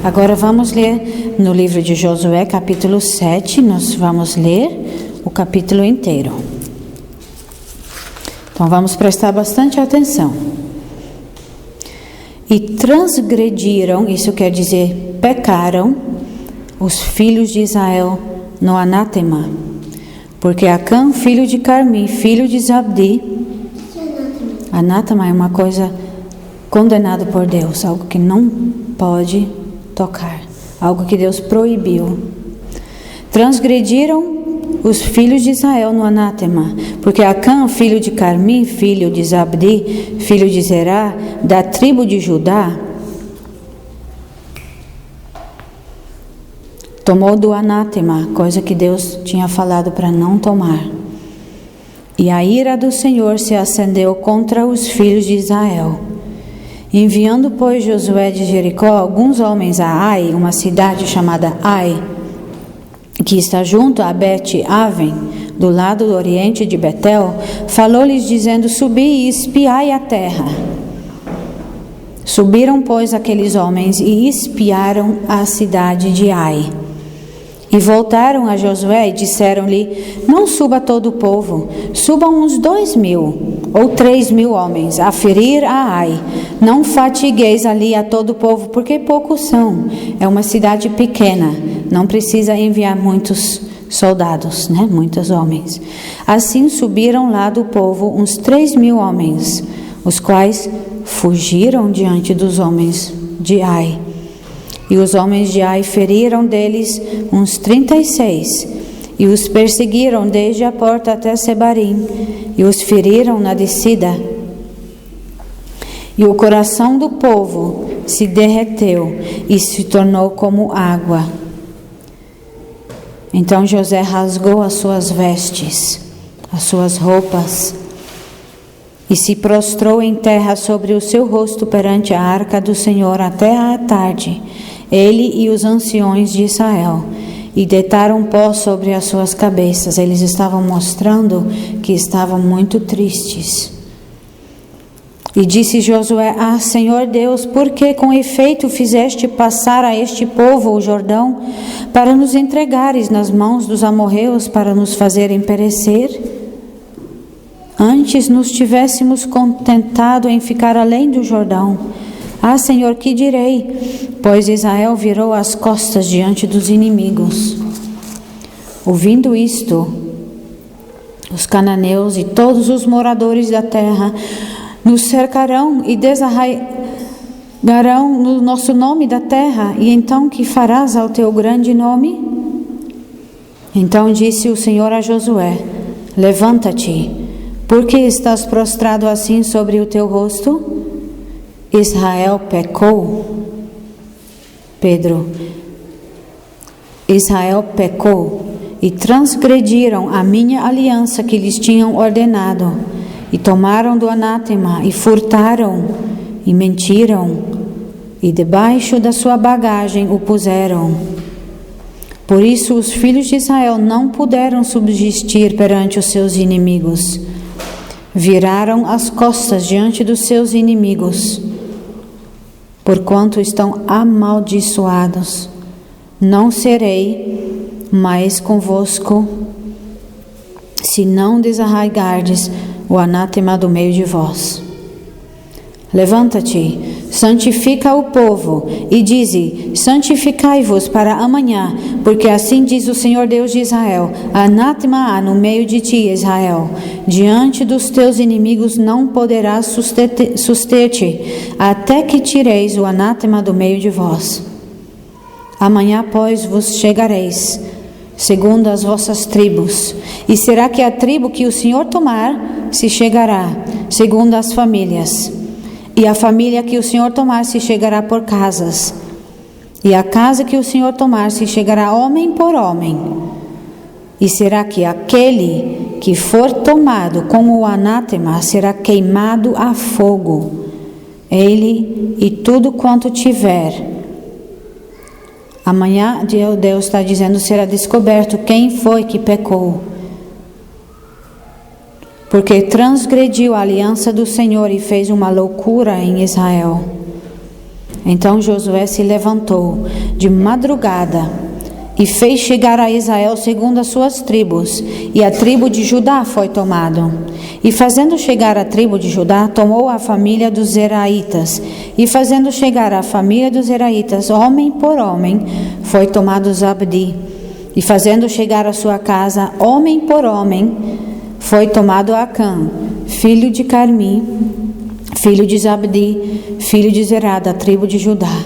Agora vamos ler no livro de Josué, capítulo 7, nós vamos ler o capítulo inteiro. Então vamos prestar bastante atenção. E transgrediram, isso quer dizer pecaram, os filhos de Israel no anátema, porque Acã, filho de Carmi, filho de Zabdi, anátema é uma coisa condenada por Deus, algo que não pode tocar, algo que Deus proibiu. Transgrediram os filhos de Israel no anátema, porque Acã, filho de Carmi, filho de Zabdi, filho de Zerá, da tribo de Judá, tomou do anátema, coisa que Deus tinha falado para não tomar. E a ira do Senhor se acendeu contra os filhos de Israel. Enviando, pois, Josué de Jericó alguns homens a Ai, uma cidade chamada Ai, que está junto a Bet-Aven, do lado do oriente de Betel, falou-lhes dizendo: subi e espiai a terra. Subiram, pois, aqueles homens e espiaram a cidade de Ai. E voltaram a Josué e disseram-lhe: não suba todo o povo, subam uns 2.000 ou 3.000 homens a ferir a Ai. Não fatigueis ali a todo o povo, porque poucos são. É uma cidade pequena, não precisa enviar muitos soldados, muitos homens. Assim subiram lá do povo uns 3.000 homens, os quais fugiram diante dos homens de Ai. E os homens de Ai feriram deles uns 36, e os perseguiram desde a porta até Sebarim, e os feriram na descida. E o coração do povo se derreteu e se tornou como água. Então José rasgou as suas vestes, as suas roupas, e se prostrou em terra sobre o seu rosto perante a arca do Senhor até à tarde, ele e os anciões de Israel, e deitaram pó sobre as suas cabeças. Eles estavam mostrando que estavam muito tristes. E disse Josué: Senhor Deus, por que com efeito fizeste passar a este povo o Jordão, para nos entregares nas mãos dos amorreus, para nos fazerem perecer? Antes nos tivéssemos contentado em ficar além do Jordão. Senhor, que direi? Pois Israel virou as costas diante dos inimigos. Ouvindo isto, os cananeus e todos os moradores da terra nos cercarão e desarraigarão no nosso nome da terra. E então que farás ao teu grande nome? Então disse o Senhor a Josué: levanta-te, porque estás prostrado assim sobre o teu rosto? Israel pecou. Israel pecou e transgrediram a minha aliança que lhes tinham ordenado, e tomaram do anátema, e furtaram, e mentiram, e debaixo da sua bagagem o puseram. Por isso os filhos de Israel não puderam subsistir perante os seus inimigos. Viraram as costas diante dos seus inimigos, porquanto estão amaldiçoados. Não serei mais convosco, se não desarraigardes o anátema do meio de vós. Levanta-te, santifica o povo, e dize: santificai-vos para amanhã, porque assim diz o Senhor Deus de Israel: anátema há no meio de ti, Israel. Diante dos teus inimigos não poderás suster-te, até que tireis o anátema do meio de vós. Amanhã, pois, vos chegareis, segundo as vossas tribos. E será que a tribo que o Senhor tomar se chegará, segundo as famílias. E a família que o Senhor tomar se chegará por casas. E a casa que o Senhor tomar se chegará homem por homem. E será que aquele que for tomado com o anátema será queimado a fogo, ele e tudo quanto tiver. Amanhã, Deus está dizendo, será descoberto quem foi que pecou, porque transgrediu a aliança do Senhor e fez uma loucura em Israel. Então Josué se levantou de madrugada e fez chegar a Israel segundo as suas tribos, e a tribo de Judá foi tomada. E fazendo chegar a tribo de Judá, tomou a família dos Zeraitas, e fazendo chegar a família dos Zeraitas, homem por homem, foi tomado Zabdi. E fazendo chegar a sua casa, homem por homem, foi tomado Acã, filho de Carmi, filho de Zabdi, filho de Zerá, da tribo de Judá.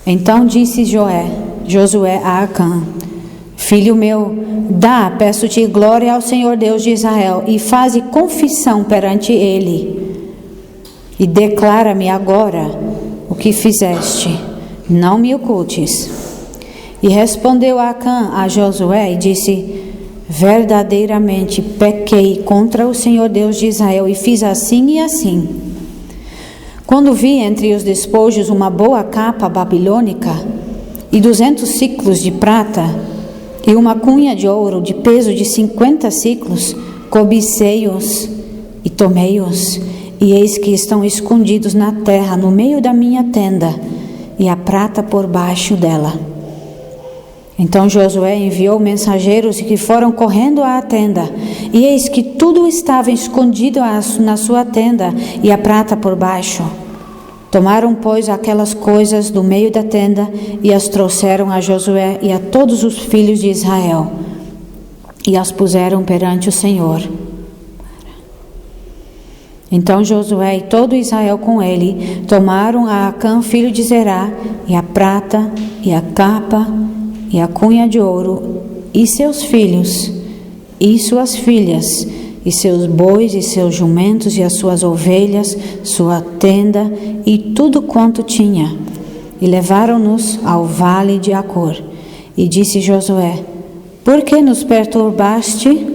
Então disse Josué a Acã: Filho meu, peço-te glória ao Senhor Deus de Israel, e faze confissão perante ele, e declara-me agora o que fizeste, não me ocultes. E respondeu Acã a Josué e disse: Verdadeiramente pequei contra o Senhor Deus de Israel, e fiz assim e assim. Quando vi entre os despojos uma boa capa babilônica, e 200 siclos de prata, e uma cunha de ouro de peso de 50 siclos, cobicei-os e tomei-os, e eis que estão escondidos na terra, no meio da minha tenda, e a prata por baixo dela. Então Josué enviou mensageiros que foram correndo à tenda, e eis que tudo estava escondido na sua tenda, e a prata por baixo. Tomaram, pois, aquelas coisas do meio da tenda e as trouxeram a Josué e a todos os filhos de Israel, e as puseram perante o Senhor. Então Josué e todo Israel com ele tomaram a Acã, filho de Zerá, e a prata, e a capa, e a cunha de ouro, e seus filhos, e suas filhas, e seus bois, e seus jumentos, e as suas ovelhas, sua tenda, e tudo quanto tinha, e levaram-nos ao vale de Acor. E disse Josué: Por que nos perturbaste?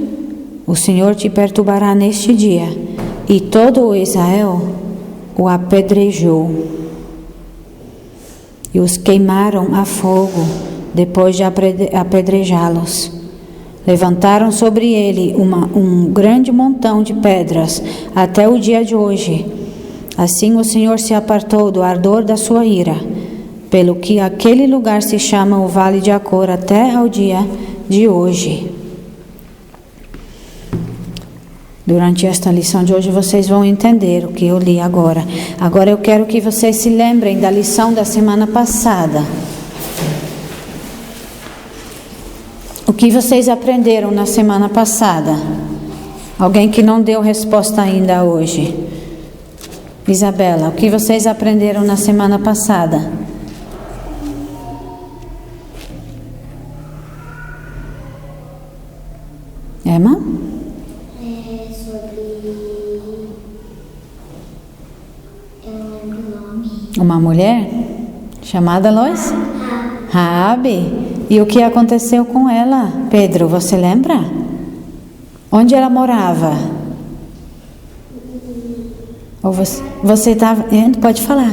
O Senhor te perturbará neste dia. E todo o Israel o apedrejou, e os queimaram a fogo, depois de apedrejá-los. Levantaram sobre ele um grande montão de pedras, até o dia de hoje. Assim o Senhor se apartou do ardor da sua ira, pelo que aquele lugar se chama o Vale de Acor até ao dia de hoje. Durante esta lição de hoje vocês vão entender o que eu li agora. Agora eu quero que vocês se lembrem da lição da semana passada. O que vocês aprenderam na semana passada? Alguém que não deu resposta ainda hoje? Isabela, o que vocês aprenderam na semana passada? Emma? Sobre... Eu não lembro o nome. Uma mulher chamada Lois? Raabe. E o que aconteceu com ela? Pedro, você lembra? Onde ela morava? Ou você estava... Pode falar.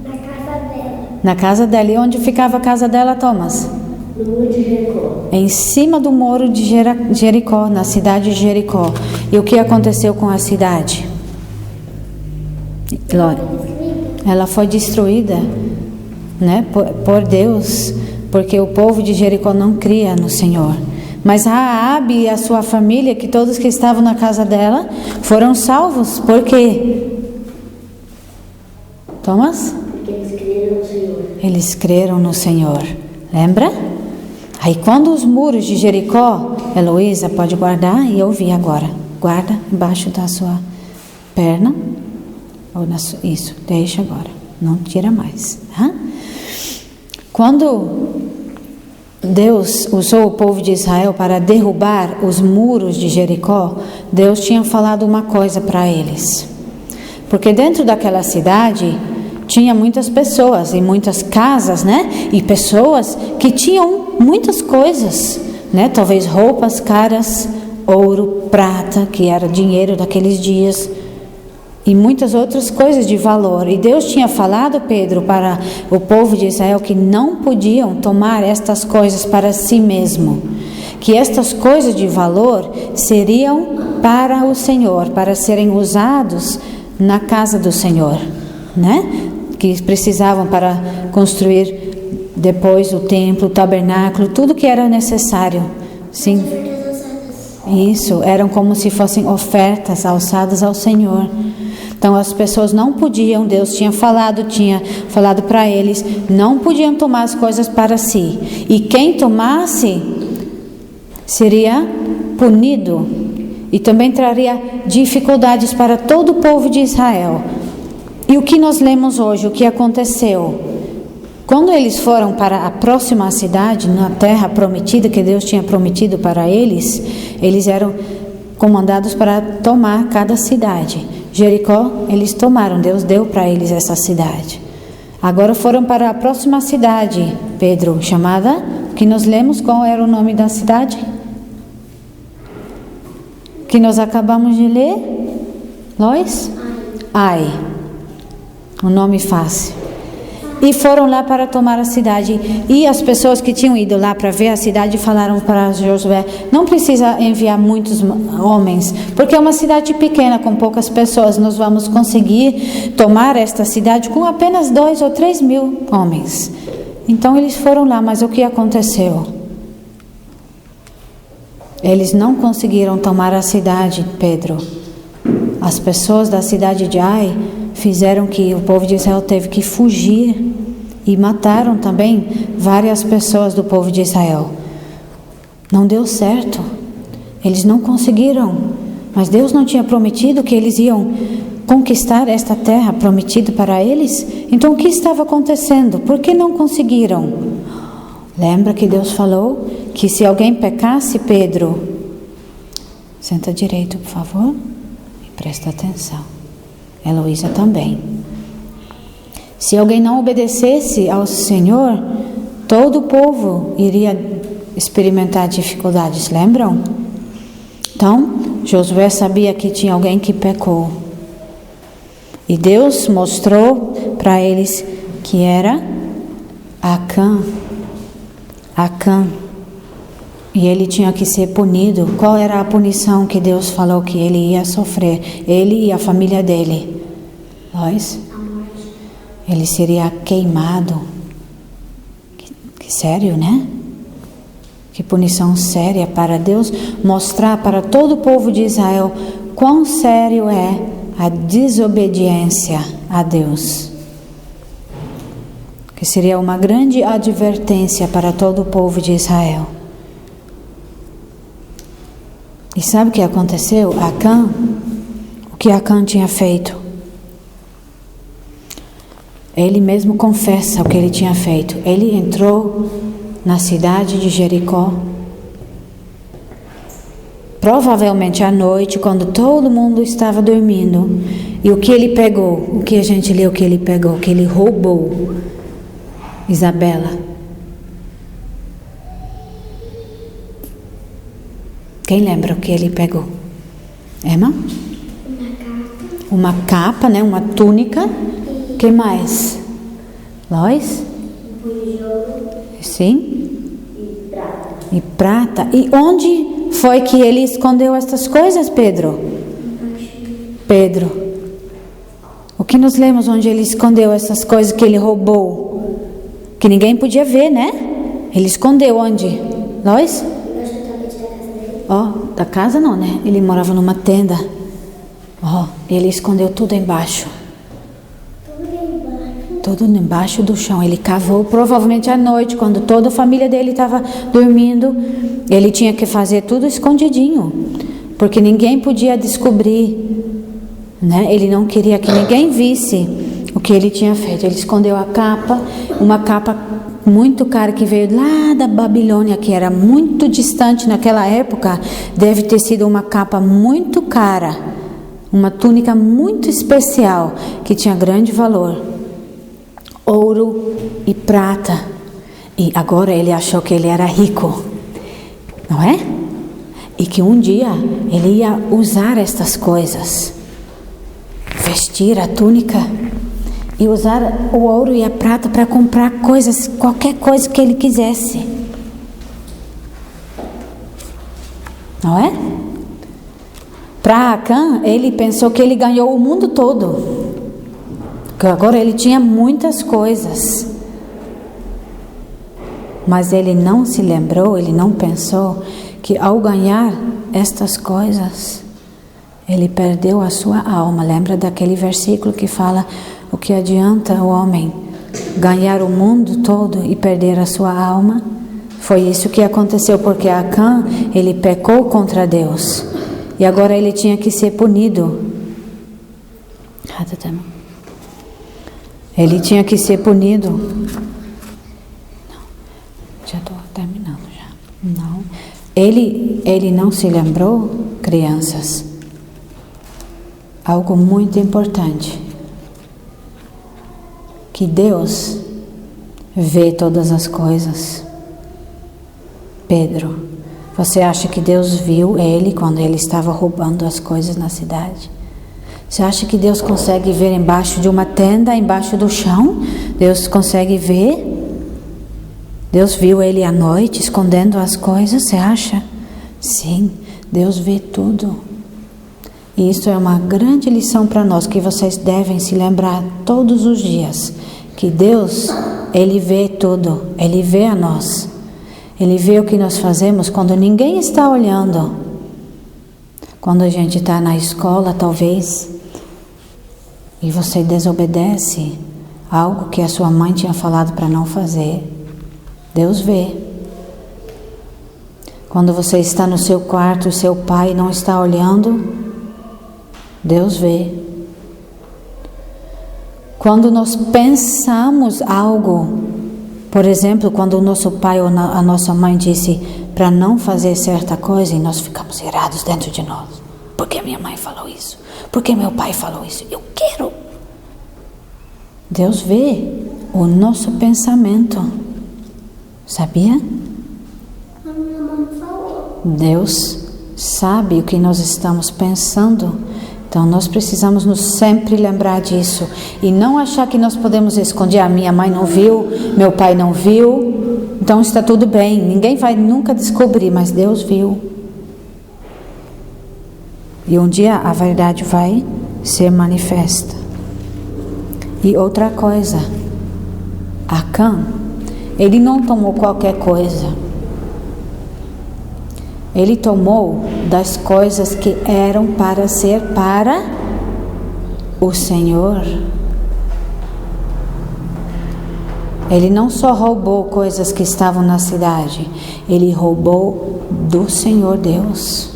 Na casa dela. Na casa dela. E onde ficava a casa dela, Thomas? No muro de Jericó. Em cima do muro de Jericó, na cidade de Jericó. E o que aconteceu com a cidade? Ela foi destruída, né, por Deus, porque o povo de Jericó não cria no Senhor. Mas Raabe e a sua família, que todos que estavam na casa dela, foram salvos. Por quê? Thomas? Porque eles creram no Senhor. Eles creram no Senhor. Lembra? Aí quando os muros de Jericó, Heloísa, pode guardar e ouvir agora. Guarda embaixo da sua perna. Isso, deixa agora. Não tira mais. Tá? Quando Deus usou o povo de Israel para derrubar os muros de Jericó, Deus tinha falado uma coisa para eles. Porque dentro daquela cidade tinha muitas pessoas e muitas casas, né? E pessoas que tinham muitas coisas, né? Talvez roupas caras, ouro, prata, que era dinheiro daqueles dias, e muitas outras coisas de valor. E Deus tinha falado, Pedro, para o povo de Israel que não podiam tomar estas coisas para si mesmo, que estas coisas de valor seriam para o Senhor, para serem usados na casa do Senhor, né? que precisavam para construir depois o templo, o tabernáculo, tudo que era necessário. Sim. Isso, eram como se fossem ofertas alçadas ao Senhor. Então as pessoas não podiam, Deus tinha falado para eles, não podiam tomar as coisas para si. E quem tomasse seria punido e também traria dificuldades para todo o povo de Israel. E o que nós lemos hoje, o que aconteceu? Quando eles foram para a próxima cidade, na terra prometida que Deus tinha prometido para eles, eles eram comandados para tomar cada cidade. Jericó, eles tomaram, Deus deu para eles essa cidade. Agora foram para a próxima cidade, Pedro, chamada, que nós lemos, qual era o nome da cidade? Que nós acabamos de ler? Lois? Ai. Um nome fácil. E foram lá para tomar a cidade. E as pessoas que tinham ido lá para ver a cidade falaram para Josué: não precisa enviar muitos homens, porque é uma cidade pequena com poucas pessoas. Nós vamos conseguir tomar esta cidade com apenas 2 ou 3 mil homens. Então eles foram lá, mas o que aconteceu? Eles não conseguiram tomar a cidade, Pedro. As pessoas da cidade de Ai fizeram que o povo de Israel teve que fugir e mataram também várias pessoas do povo de Israel. Não deu certo. Eles não conseguiram. Mas Deus não tinha prometido que eles iam conquistar esta terra prometida para eles? Então o que estava acontecendo? Por que não conseguiram? Lembra que Deus falou que se alguém pecasse, Pedro, senta direito, por favor, e presta atenção. Heloísa também. Se alguém não obedecesse ao Senhor, todo o povo iria experimentar dificuldades, lembram? Então, Josué sabia que tinha alguém que pecou. E Deus mostrou para eles que era Acã. E ele tinha que ser punido. Qual era a punição que Deus falou que ele ia sofrer? Ele e a família dele. Ele seria queimado. Que sério, né? Que punição séria para Deus mostrar para todo o povo de Israel quão sério é a desobediência a Deus. Que seria uma grande advertência para todo o povo de Israel. E sabe o que aconteceu? Acã, o que Acã tinha feito? Ele mesmo confessa o que ele tinha feito. Ele entrou na cidade de Jericó, provavelmente à noite, quando todo mundo estava dormindo. E o que ele pegou? O que a gente leu que ele pegou? Que ele roubou Isabela. Quem lembra o que ele pegou? Emma? Uma capa, né? Uma túnica. O que mais? Lois? Sim? E prata. E onde foi que ele escondeu estas coisas, Pedro? Pedro. O que nós lemos onde ele escondeu essas coisas que ele roubou? Que ninguém podia ver, né? Ele escondeu onde? Lois? Da casa não, né? Ele morava numa tenda. Ele escondeu tudo embaixo. Tudo embaixo do chão. Ele cavou, provavelmente à noite, quando toda a família dele estava dormindo. Ele tinha que fazer tudo escondidinho, porque ninguém podia descobrir, né? Ele não queria que ninguém visse o que ele tinha feito. Ele escondeu a capa, uma capa muito cara que veio lá da Babilônia, que era muito distante naquela época. Deve ter sido uma capa muito cara, uma túnica muito especial, que tinha grande valor, ouro e prata. E agora ele achou que ele era rico, não é? E que um dia ele ia usar estas coisas, vestir a túnica e usar o ouro e a prata para comprar coisas, qualquer coisa que ele quisesse, não é? Para Acã, ele pensou que ele ganhou o mundo todo. Porque agora ele tinha muitas coisas. Mas ele não se lembrou, ele não pensou que ao ganhar estas coisas, ele perdeu a sua alma. Lembra daquele versículo que fala: o que adianta o homem ganhar o mundo todo e perder a sua alma? Foi isso que aconteceu, porque Acã, ele pecou contra Deus. E agora ele tinha que ser punido. Ele tinha que ser punido. Não, já estou terminando já. Não. Ele não se lembrou, crianças, algo muito importante, que Deus vê todas as coisas. Pedro, você acha que Deus viu ele quando ele estava roubando as coisas na cidade? Você acha que Deus consegue ver embaixo de uma tenda, embaixo do chão? Deus consegue ver? Deus viu ele à noite escondendo as coisas, você acha? Sim, Deus vê tudo. E isso é uma grande lição para nós, que vocês devem se lembrar todos os dias, que Deus, Ele vê tudo, Ele vê a nós. Ele vê o que nós fazemos quando ninguém está olhando. Quando a gente está na escola, talvez, e você desobedece algo que a sua mãe tinha falado para não fazer, Deus vê. Quando você está no seu quarto e seu pai não está olhando, Deus vê. Quando nós pensamos algo, por exemplo, quando o nosso pai ou a nossa mãe disse para não fazer certa coisa, e nós ficamos irados dentro de nós. Por que minha mãe falou isso? Por que meu pai falou isso? Eu quero. Deus vê o nosso pensamento. Sabia? A minha mãe falou. Deus sabe o que nós estamos pensando. Então nós precisamos nos sempre lembrar disso. E não achar que nós podemos esconder. A minha mãe não viu, meu pai não viu, então está tudo bem. Ninguém vai nunca descobrir, mas Deus viu. E um dia a verdade vai ser manifesta. E outra coisa, Acã, ele não tomou qualquer coisa. Ele tomou das coisas que eram para ser para o Senhor. Ele não só roubou coisas que estavam na cidade, ele roubou do Senhor Deus.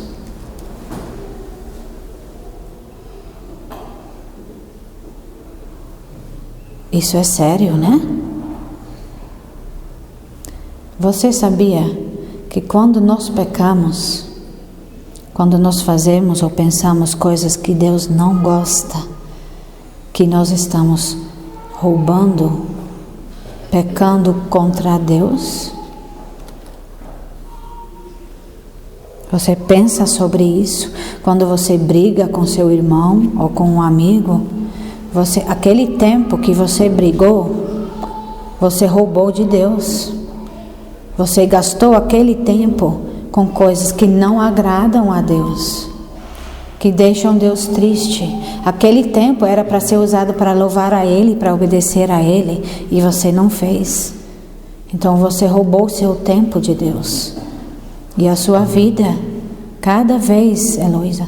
Isso é sério, né? Você sabia que quando nós pecamos, quando nós fazemos ou pensamos coisas que Deus não gosta, que nós estamos roubando, pecando contra Deus? Você pensa sobre isso? Quando você briga com seu irmão ou com um amigo, aquele tempo que você brigou, você roubou de Deus. Você gastou aquele tempo com coisas que não agradam a Deus, que deixam Deus triste. Aquele tempo era para ser usado para louvar a Ele, para obedecer a Ele, e você não fez. Então você roubou o seu tempo de Deus. E a sua vida, cada vez, Heloísa,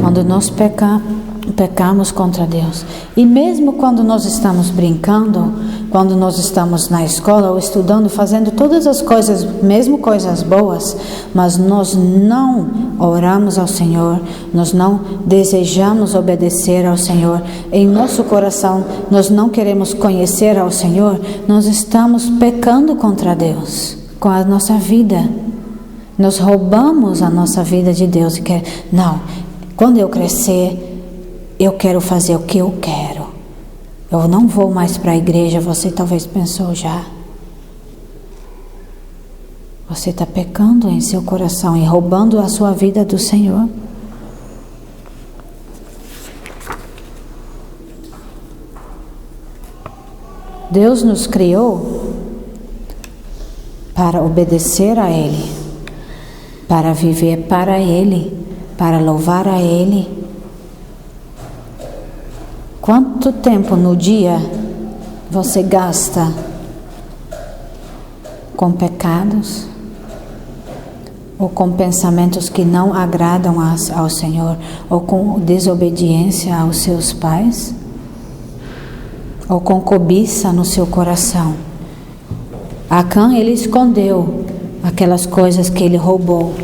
quando nós pecamos contra Deus, e mesmo quando nós estamos brincando, quando nós estamos na escola ou estudando, fazendo todas as coisas, mesmo coisas boas, mas nós não oramos ao Senhor, nós não desejamos obedecer ao Senhor, em nosso coração nós não queremos conhecer ao Senhor, nós estamos pecando contra Deus, com a nossa vida. Nós roubamos a nossa vida de Deus e não, quando eu crescer, eu quero fazer o que eu quero. Eu não vou mais para a igreja. Você talvez pensou já. Você está pecando em seu coração e roubando a sua vida do Senhor. Deus nos criou para obedecer a Ele, para viver para Ele, para louvar a Ele. Quanto tempo no dia você gasta com pecados ou com pensamentos que não agradam ao Senhor, ou com desobediência aos seus pais, ou com cobiça no seu coração? Acã, ele escondeu aquelas coisas que ele roubou.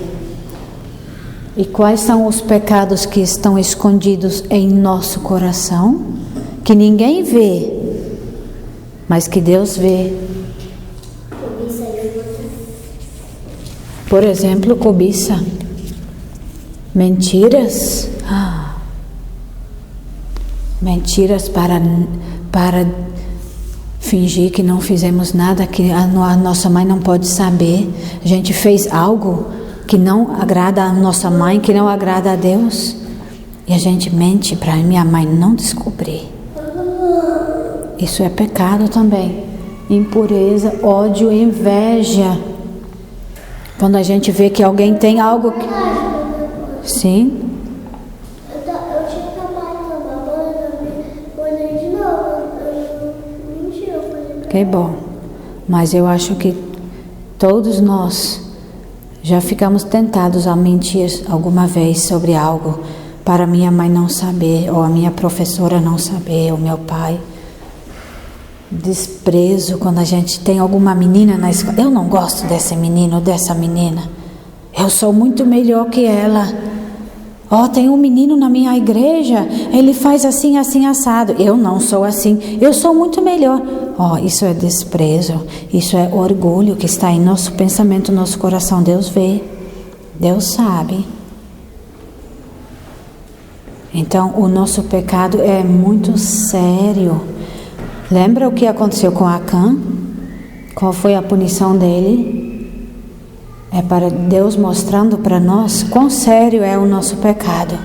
E quais são os pecados que estão escondidos em nosso coração, que ninguém vê, mas que Deus vê? Por exemplo, cobiça, mentiras, mentiras para fingir que não fizemos nada, que a nossa mãe não pode saber. A gente fez algo que não agrada a nossa mãe, que não agrada a Deus, e a gente mente para minha mãe não descobrir. Isso é pecado também. Impureza, ódio, inveja. Quando a gente vê que alguém tem algo que... Sim. Eu tinha acabado de tomar banho, acordei de novo. Eu menti, eu falei pra Que bom. Mas eu acho que todos nós já ficamos tentados a mentir alguma vez sobre algo, para minha mãe não saber, ou a minha professora não saber, ou meu pai. Desprezo quando a gente tem alguma menina na escola. Eu não gosto desse menino ou dessa menina. Eu sou muito melhor que ela. Tem um menino na minha igreja, ele faz assim, assim, assado. Eu não sou assim, eu sou muito melhor. Isso é desprezo, isso é orgulho que está em nosso pensamento, nosso coração. Deus vê, Deus sabe. Então, o nosso pecado é muito sério. Lembra o que aconteceu com Acã? Qual foi a punição dele? É para Deus mostrando para nós quão sério é o nosso pecado.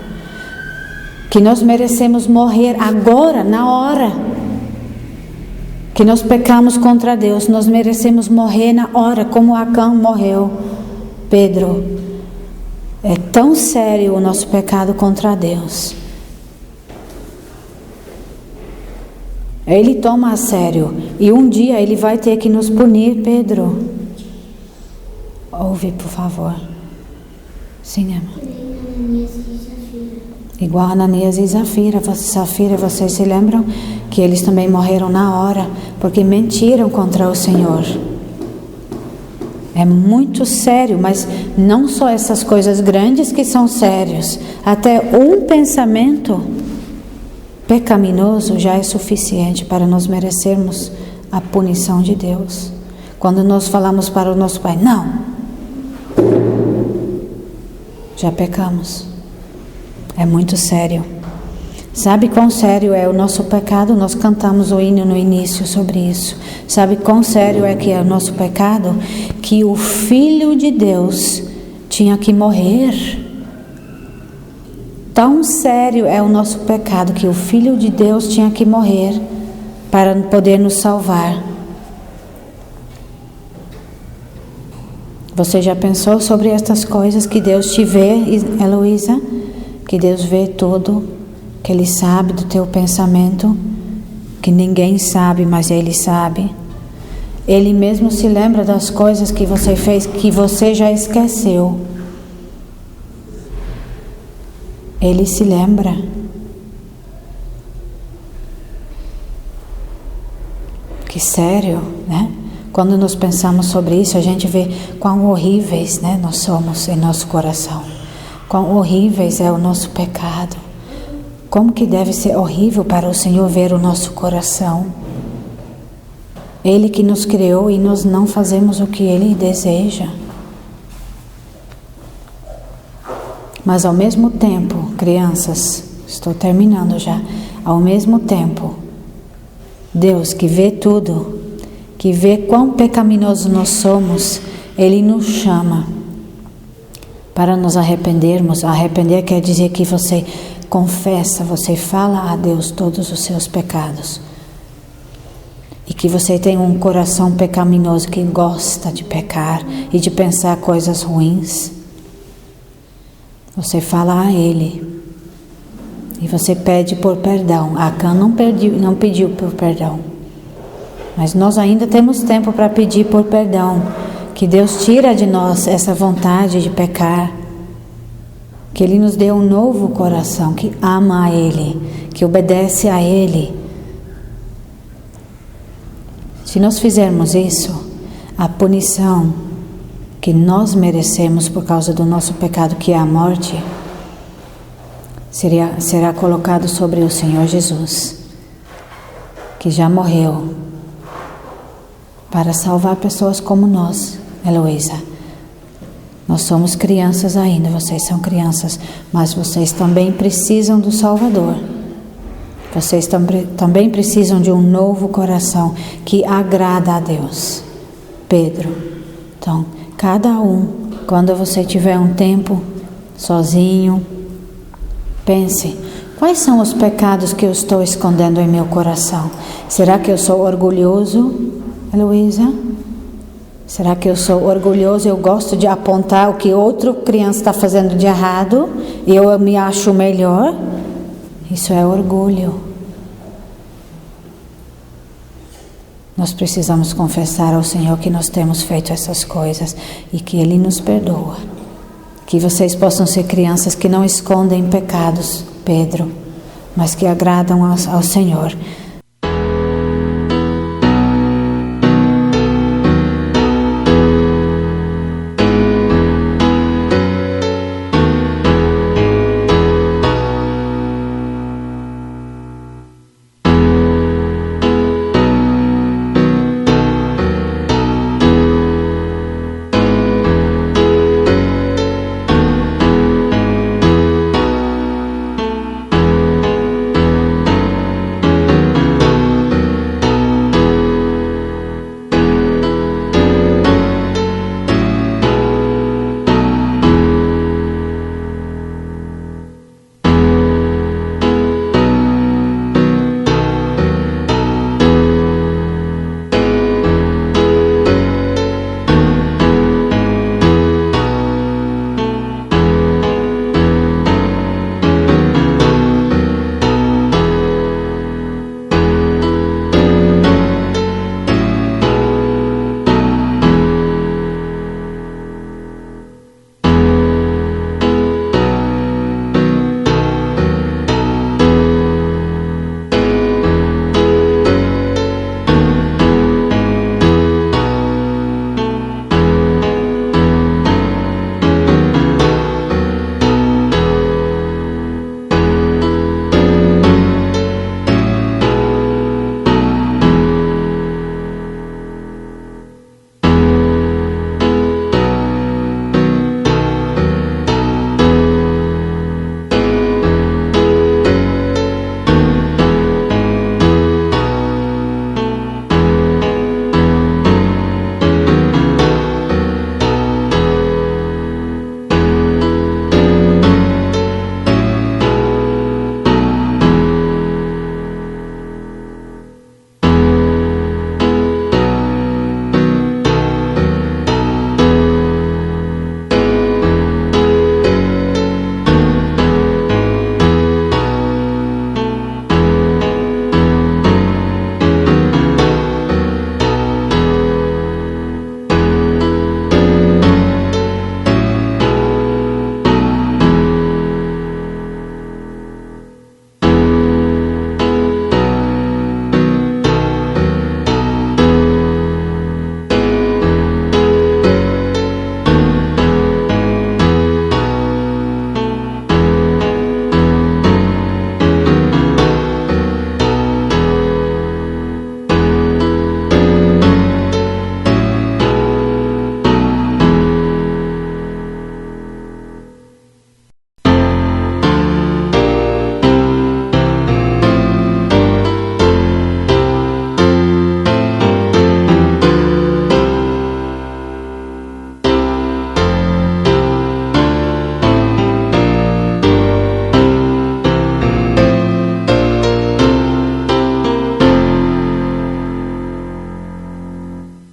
Que nós merecemos morrer agora, na hora que nós pecamos contra Deus. Nós merecemos morrer na hora, como Acã morreu. Pedro, é tão sério o nosso pecado contra Deus. Ele toma a sério. E um dia ele vai ter que nos punir, Pedro. Ouve, por favor. Sim, irmã. Igual Ananias e Zafira. Safira, vocês se lembram que eles também morreram na hora, porque mentiram contra o Senhor. É muito sério, mas não só essas coisas grandes que são sérios. Até um pensamento pecaminoso já é suficiente para nós merecermos a punição de Deus. Quando nós falamos para o nosso pai, não, já pecamos. É muito sério. Sabe quão sério é o nosso pecado? Nós cantamos o hino no início sobre isso. Sabe quão sério é que é o nosso pecado? Que o Filho de Deus tinha que morrer. Tão sério é o nosso pecado que o Filho de Deus tinha que morrer para poder nos salvar. Você já pensou sobre estas coisas? Que Deus te vê, Heloísa? Que Deus vê tudo, que Ele sabe do teu pensamento, que ninguém sabe, mas Ele sabe. Ele mesmo se lembra das coisas que você fez, que você já esqueceu. Ele se lembra. Que sério, né? Quando nós pensamos sobre isso, a gente vê quão horríveis, né, nós somos em nosso coração. Quão horríveis é o nosso pecado. Como que deve ser horrível para o Senhor ver o nosso coração. Ele que nos criou e nós não fazemos o que Ele deseja. Mas ao mesmo tempo, crianças, estou terminando já, ao mesmo tempo, Deus que vê tudo, que vê quão pecaminosos nós somos, Ele nos chama para nos arrependermos. Arrepender quer dizer que você confessa, você fala a Deus todos os seus pecados. E que você tem um coração pecaminoso que gosta de pecar e de pensar coisas ruins. Você fala a Ele. E você pede por perdão. Acã não pediu por perdão. Mas nós ainda temos tempo para pedir por perdão. Que Deus tira de nós essa vontade de pecar. Que Ele nos dê um novo coração, que ama a Ele, que obedece a Ele. Se nós fizermos isso, a punição que nós merecemos por causa do nosso pecado, que é a morte, será colocado sobre o Senhor Jesus, que já morreu para salvar pessoas como nós, Heloísa. Nós somos crianças ainda, vocês são crianças, mas vocês também precisam do Salvador. Vocês também precisam de um novo coração que agrada a Deus. Pedro, então, cada um, quando você tiver um tempo sozinho, pense, quais são os pecados que eu estou escondendo em meu coração? Será que eu sou orgulhoso, Heloísa? Será que eu sou orgulhoso? Eu gosto de apontar o que outra criança está fazendo de errado e eu me acho melhor? Isso é orgulho. Nós precisamos confessar ao Senhor que nós temos feito essas coisas e que Ele nos perdoa. Que vocês possam ser crianças que não escondem pecados, Pedro, mas que agradam ao Senhor.